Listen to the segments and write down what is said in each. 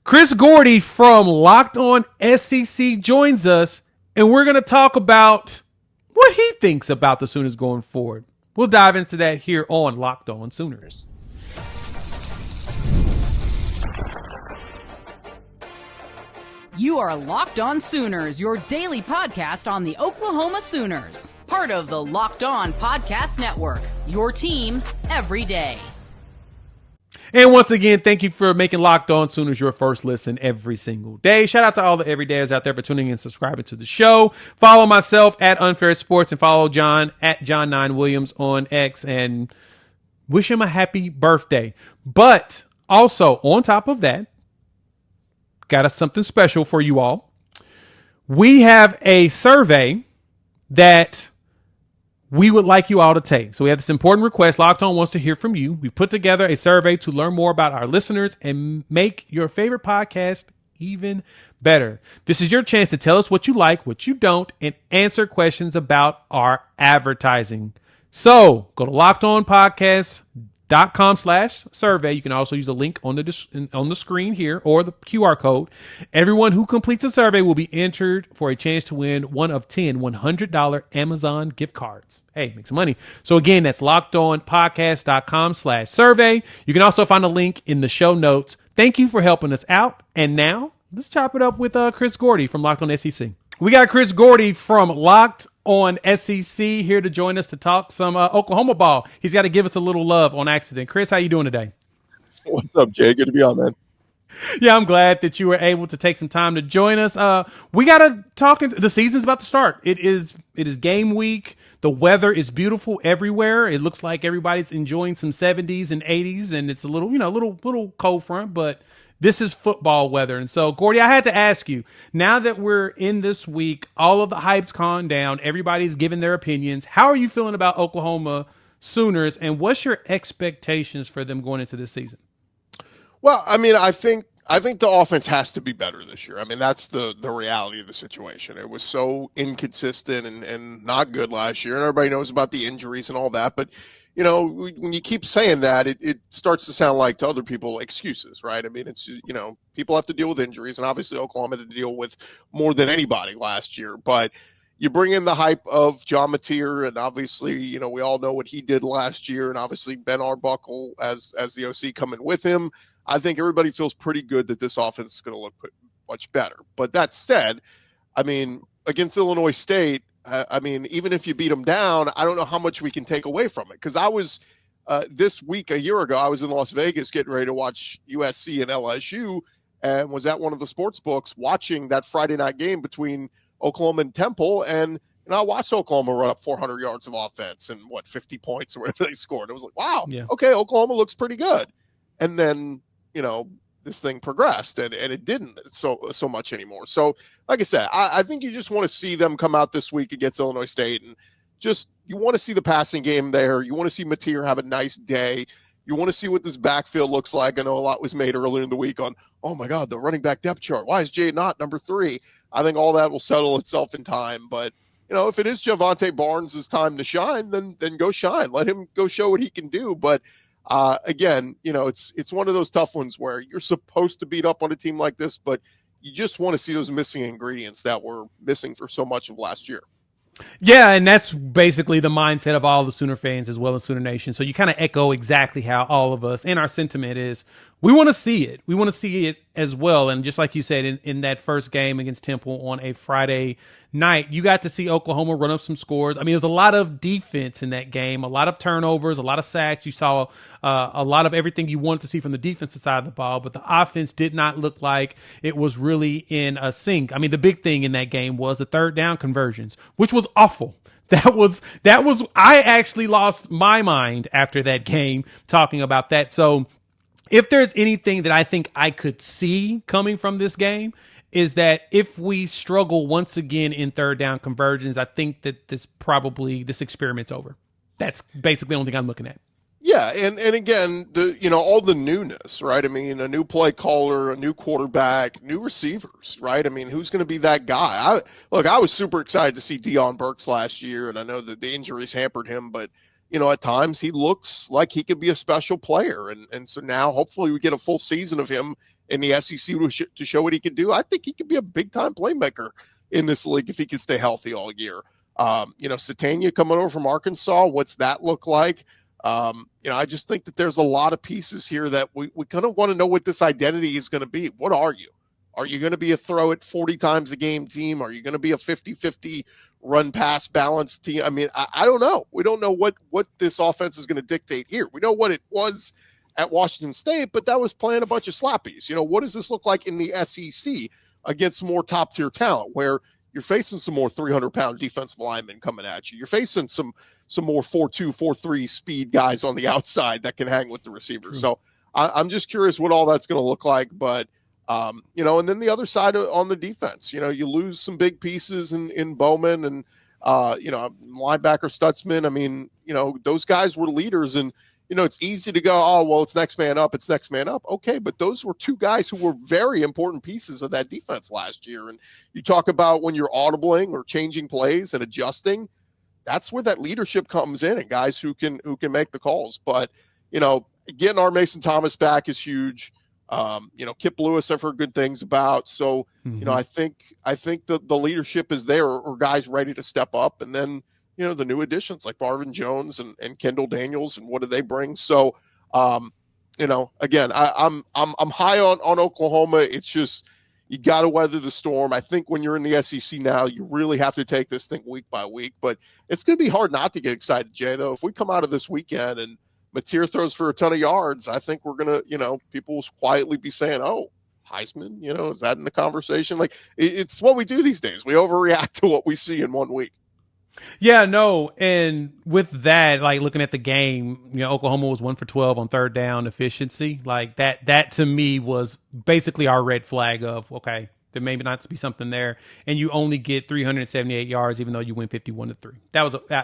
Chris Gordy from Locked On SEC joins us, and we're going to talk about what he thinks about the Sooners going forward. We'll dive into that here on Locked On Sooners. You are Locked On Sooners, your daily podcast on the Oklahoma Sooners. Part of the Locked On Podcast Network, your team every day. And once again, thank you for making Locked On Sooners your first listen every single day. Shout out to all the everydayers out there for tuning in and subscribing to the show. Follow myself at Unfair Sports and follow John at John9Williams on X and wish him a happy birthday. But also, on top of that, got us something special for you all. We have a survey that we would like you all to take. So we have this important request. Locked On wants to hear from you. We put together a survey to learn more about our listeners and make your favorite podcast even better. This is your chance to tell us what you like, what you don't, and answer questions about our advertising. So go to lockedonpodcast.com/survey. You can also use the link on the screen here or the QR code. Everyone who completes a survey will be entered for a chance to win one of 10 $100 Amazon gift cards. Hey, make some money. So again, that's lockedonpodcast.com/survey. You can also find a link in the show notes. Thank you for helping us out. And now let's chop it up with Chris Gordy from Locked On SEC. We got Chris Gordy from Locked On SEC here to join us to talk some Oklahoma ball. He's got to give us a little love on accident. Chris, how you doing today? What's up, Jay? Good to be on, man. Yeah, I'm glad that you were able to take some time to join us. We got to talk. The season's about to start. It is game week. The weather is beautiful everywhere. It looks like everybody's enjoying some 70s and 80s, and it's a little cold front, but this is football weather. And so, Gordy, I had to ask you, now that we're in this week, all of the hype's calmed down, everybody's giving their opinions. How are you feeling about Oklahoma Sooners, and what's your expectations for them going into this season? Well, I mean, I think the offense has to be better this year. I mean, that's the reality of the situation. It was so inconsistent and not good last year, and everybody knows about the injuries and all that. But, you know, when you keep saying that, it starts to sound like to other people excuses, right? I mean, it's, you know, people have to deal with injuries, and obviously Oklahoma had to deal with more than anybody last year. But you bring in the hype of John Mateer, and obviously, you know, we all know what he did last year, and obviously Ben Arbuckle as the OC coming with him. I think everybody feels pretty good that this offense is going to look much better. But that said, I mean, against Illinois State, I mean, even if you beat them down, I don't know how much we can take away from it. Because I was this week, a year ago, I was in Las Vegas getting ready to watch USC and LSU, and was at one of the sports books watching that Friday night game between Oklahoma and Temple. And I watched Oklahoma run up 400 yards of offense and 50 points or whatever they scored. It was like, wow, yeah. Okay, Oklahoma looks pretty good. And then, you know, this thing progressed and it didn't so much anymore. So like I said, I think you just want to see them come out this week against Illinois State, and just, you want to see the passing game there. You want to see Mateer have a nice day. You want to see what this backfield looks like. I know a lot was made earlier in the week on, oh my God, the running back depth chart. Why is Jay not number 3? I think all that will settle itself in time. But, you know, if it is Javonte Barnes' time to shine, then go shine. Let him go show what he can do. But again, you know, it's one of those tough ones where you're supposed to beat up on a team like this, but you just want to see those missing ingredients that were missing for so much of last year. Yeah, and that's basically the mindset of all the Sooner fans as well as Sooner Nation. So you kind of echo exactly how all of us and our sentiment is. We want to see it. We want to see it as well. And just like you said, in that first game against Temple on a Friday night, you got to see Oklahoma run up some scores. I mean, there's a lot of defense in that game, a lot of turnovers, a lot of sacks. You saw a lot of everything you wanted to see from the defensive side of the ball, but the offense did not look like it was really in a sync. I mean, the big thing in that game was the third down conversions, which was awful. That was, I actually lost my mind after that game talking about that. So if there's anything that I think I could see coming from this game, is that if we struggle once again in third down conversions, I think that this experiment's over. That's basically the only thing I'm looking at. Yeah, and again, all the newness, right? I mean, a new play caller, a new quarterback, new receivers, right? I mean, who's going to be that guy? I was super excited to see Deion Burks last year, and I know that the injuries hampered him, but at times he looks like he could be a special player, and so now hopefully we get a full season of him in the SEC to show what he can do. I think he could be a big-time playmaker in this league if he can stay healthy all year. Satania coming over from Arkansas, what's that look like? I just think that there's a lot of pieces here that we kind of want to know what this identity is going to be. What are you? Are you going to be a throw it 40 times a game team? Are you going to be a 50-50 run-pass balance team? I mean, I don't know. We don't know what this offense is going to dictate here. We know what it was at Washington State, but that was playing a bunch of slappies. What does this look like in the SEC against more top-tier talent where you're facing some more 300-pound defensive linemen coming at you? You're facing some more 4.2, 4.3 speed guys on the outside that can hang with the receivers. So I'm just curious what all that's going to look like. But, and then the other side on the defense, you lose some big pieces in Bowman and, linebacker Stutzman. I mean, those guys were leaders, and, it's easy to go, oh, well, it's next man up. It's next man up. Okay, but those were two guys who were very important pieces of that defense last year. And you talk about when you're audibling or changing plays and adjusting, that's where that leadership comes in, and guys who can make the calls. But, getting our Mason Thomas back is huge. Kip Lewis I've heard good things about. So, I think the leadership is there, or guys ready to step up. And then, the new additions like Marvin Jones and Kendall Daniels, and what do they bring? So, again, I'm high on Oklahoma. It's just, you got to weather the storm. I think when you're in the SEC now, you really have to take this thing week by week. But it's going to be hard not to get excited, Jay, though. If we come out of this weekend and Mateer throws for a ton of yards, I think we're going to, people will quietly be saying, oh, Heisman, is that in the conversation? Like, it's what we do these days. We overreact to what we see in 1 week. Yeah, no. And with that, like looking at the game, Oklahoma was 1 for 12 on third down efficiency. Like that to me was basically our red flag of, okay, there may not be something there. And you only get 378 yards, even though you win 51-3.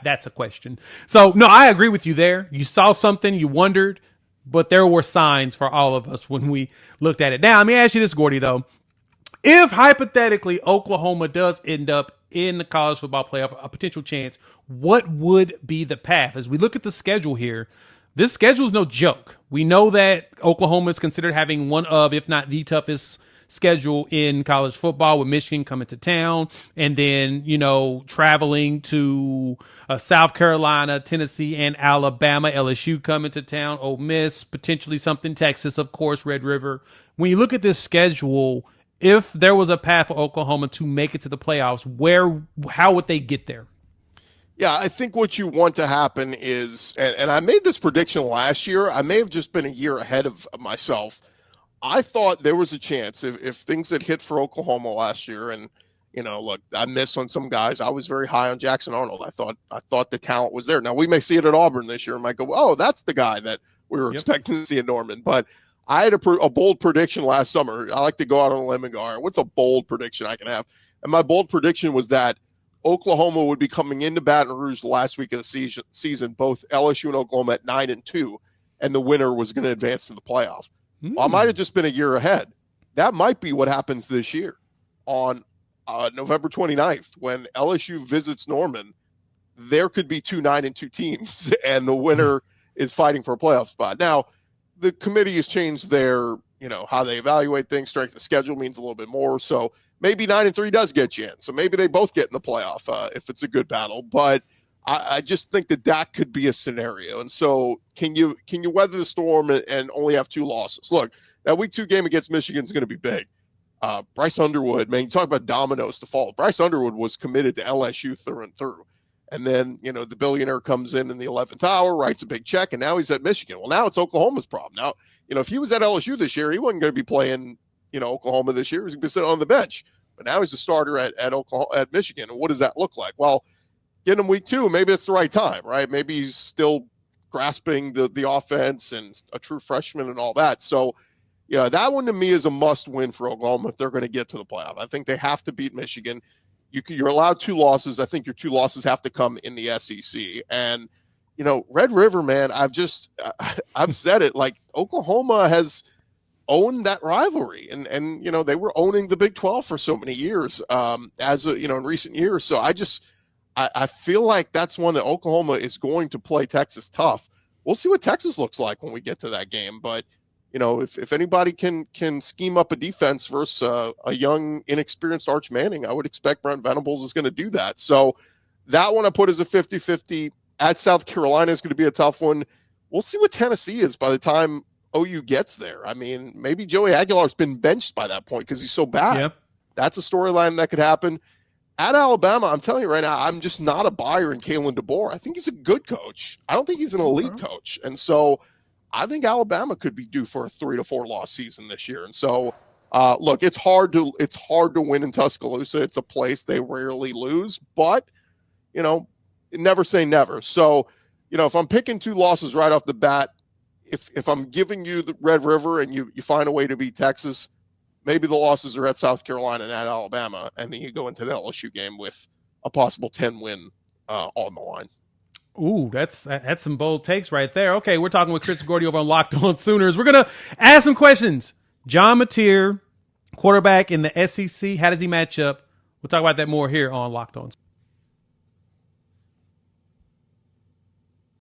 That's a question. So no, I agree with you there. You saw something, you wondered, but there were signs for all of us when we looked at it. Now, let me ask you this, Gordy, though. If hypothetically Oklahoma does end up in the college football playoff, a potential chance, what would be the path? As we look at the schedule here, this schedule is no joke. We know that Oklahoma is considered having one of, if not the toughest schedule in college football, with Michigan coming to town and then, traveling to South Carolina, Tennessee, and Alabama, LSU coming to town, Ole Miss, potentially something, Texas, of course, Red River. When you look at this schedule, if there was a path for Oklahoma to make it to the playoffs, how would they get there? Yeah, I think what you want to happen is, and I made this prediction last year, I may have just been a year ahead of myself. I thought there was a chance if things had hit for Oklahoma last year, and, look, I missed on some guys. I was very high on Jackson Arnold. I thought the talent was there. Now, we may see it at Auburn this year and might go, oh, that's the guy that we were expecting to see in Norman. But I had a bold prediction last summer. I like to go out on a limb and go, all right, what's a bold prediction I can have? And my bold prediction was that Oklahoma would be coming into Baton Rouge the last week of the season, both LSU and Oklahoma at 9-2, and the winner was going to advance to the playoffs. Well, I might have just been a year ahead. That might be what happens this year on November 29th when LSU visits Norman. There could be 2 9-2 teams, and the winner is fighting for a playoff spot. Now, the committee has changed their, how they evaluate things. Strength of schedule means a little bit more. So maybe 9-3 does get you in. So maybe they both get in the playoff if it's a good battle. But I just think that could be a scenario. And so can you weather the storm and only have 2 losses? Look, that week 2 game against Michigan is going to be big. Bryce Underwood, man, you talk about dominoes to fall. Bryce Underwood was committed to LSU through and through. And then, the billionaire comes in the 11th hour, writes a big check, and now he's at Michigan. Well, now it's Oklahoma's problem. Now, if he was at LSU this year, he wasn't going to be playing, Oklahoma this year. He was going to be sitting on the bench. But now he's a starter at Michigan. And what does that look like? Well, get him week 2, maybe it's the right time, right? Maybe he's still grasping the offense and a true freshman and all that. So, that one to me is a must win for Oklahoma if they're going to get to the playoff. I think they have to beat Michigan. You're allowed 2 losses. I think your 2 losses have to come in the SEC. And, Red River, man, I've said it, like Oklahoma has owned that rivalry. And they were owning the Big 12 for so many years in recent years. So I feel like that's one that Oklahoma is going to play Texas tough. We'll see what Texas looks like when we get to that game. But if anybody can scheme up a defense versus a young, inexperienced Arch Manning, I would expect Brent Venables is going to do that. So that one I put as a 50-50. At South Carolina is going to be a tough one. We'll see what Tennessee is by the time OU gets there. I mean, maybe Joey Aguilar's been benched by that point because he's so bad. Yep. That's a storyline that could happen. At Alabama, I'm telling you right now, I'm just not a buyer in Kalen DeBoer. I think he's a good coach. I don't think he's an elite coach. And so I think Alabama could be due for a 3-4 loss season this year. And so, look, it's hard to win in Tuscaloosa. It's a place they rarely lose, but never say never. So, if I'm picking 2 losses right off the bat, if I'm giving you the Red River and you find a way to beat Texas, maybe the losses are at South Carolina and at Alabama, and then you go into the LSU game with a possible 10 win on the line. Ooh, that's some bold takes right there. Okay, we're talking with Chris Gordy over on Locked On Sooners. We're going to ask some questions. John Mateer, quarterback in the SEC. How does he match up? We'll talk about that more here on Locked On.